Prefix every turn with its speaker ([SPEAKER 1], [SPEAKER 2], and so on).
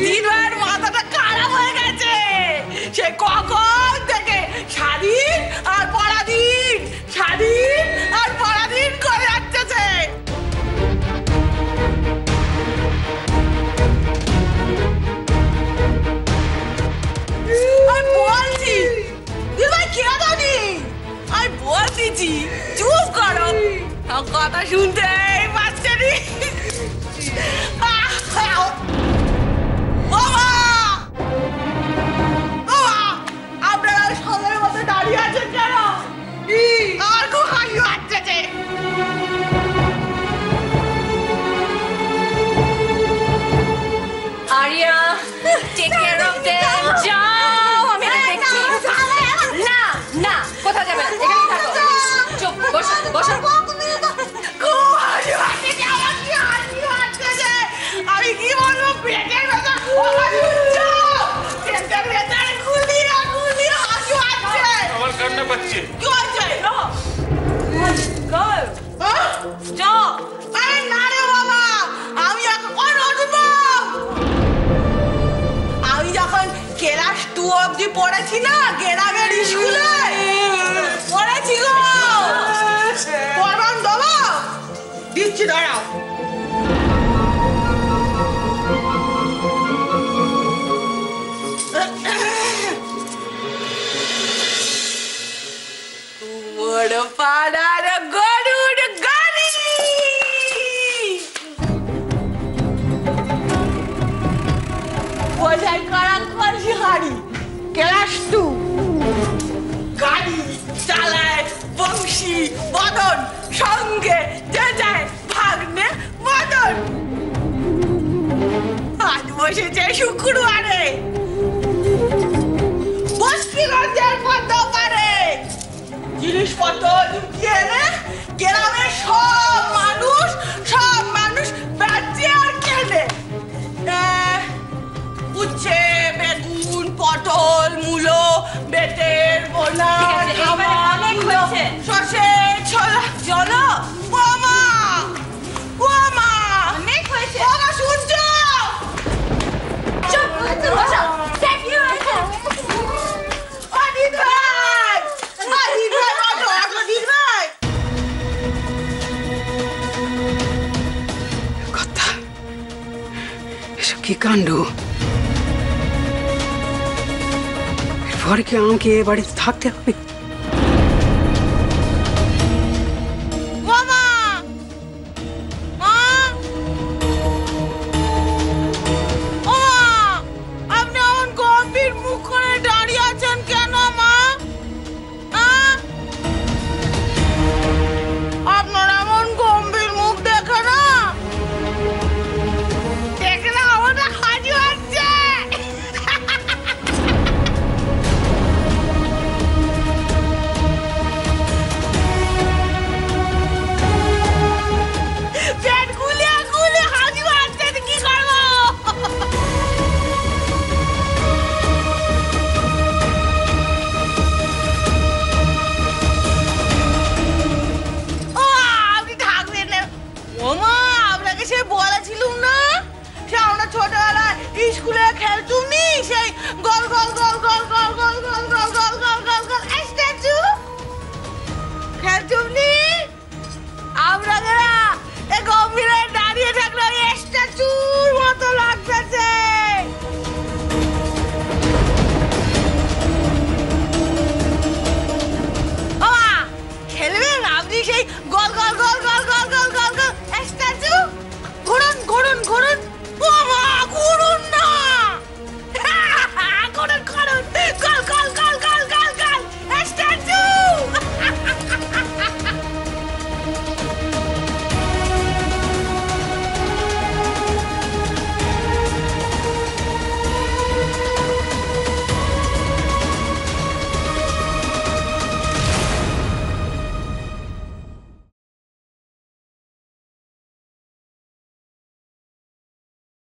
[SPEAKER 1] দিন ভাইয়ের মাথাটা খারাপ হয়ে গেছে। সে কখন থেকে স্বাধীন আর পরাধীন, স্বাধীন আর পরাধীন করে যাচ্ছে। আমি বলছি দিন ভাই খেয়ে দাওনি, আমি বলতেছি চুপ করো, কথা শুনতেই পাচ্ছে নি। আপনারা সবাই মতো দাঁড়িয়ে আছেন কেন? আমার খুব হাসি পাচ্ছে।
[SPEAKER 2] Arya, take care of them. যাও, আমি দেখছি। না না, কোথাও যাবে না, এখানেই থাকো। চুপ, বসো বসো।
[SPEAKER 1] খুব হাসি পাচ্ছে, আমার কি হাসি পাচ্ছে। আমি কি বলবো, পেটের ব্যথা খুব হাসি পাচ্ছে। পেটের ব্যথা খুলিয়ে খুলিয়ে হাসি পাচ্ছে।
[SPEAKER 3] আমার কান্না পাচ্ছে।
[SPEAKER 1] কি হয়েছে? যাও। আরে না রে বাবা, আমি এখন উঠবো। আমি যখন ক্লাস 2 অবধি পড়েছি না গ্রামের স্কুলে, পড়েছি গো। পড়ান বাবা, দিচ্ছি দাঁড়াও। তোমার পাড়ার গরুর গাড়ি, বোঝাই করা খরচি হাড়ি, ক্লাস 2। গাড়ি চালায় বংশী বদন, সঙ্গে যে যায় ভাগ্নে বদন। আজ বসেছে শুক্রবারে, বস্তিগঞ্জের পদ্ম পারে জিনিসপত্র লুকিয়ে এনে গ্রামের সব মানুষ বেচে আর কেনে। উচ্ছে, বেগুন, পটল, মূলো, বেতের বোনা,
[SPEAKER 2] অনেক হয়েছে।
[SPEAKER 1] সর্ষে, ছোলা। চলো ওমা, ওমা
[SPEAKER 2] অনেক হয়েছে।
[SPEAKER 1] ওমা শুনছো?
[SPEAKER 2] চুপ, বসো। কি হয়েছে?
[SPEAKER 1] অদিত ভাই, অদিত ভাই, অদিত ভাই। কথা, এসব কি কাণ্ড? এরপরে কি আমাকে এ বাড়িতে থাকতে হবে?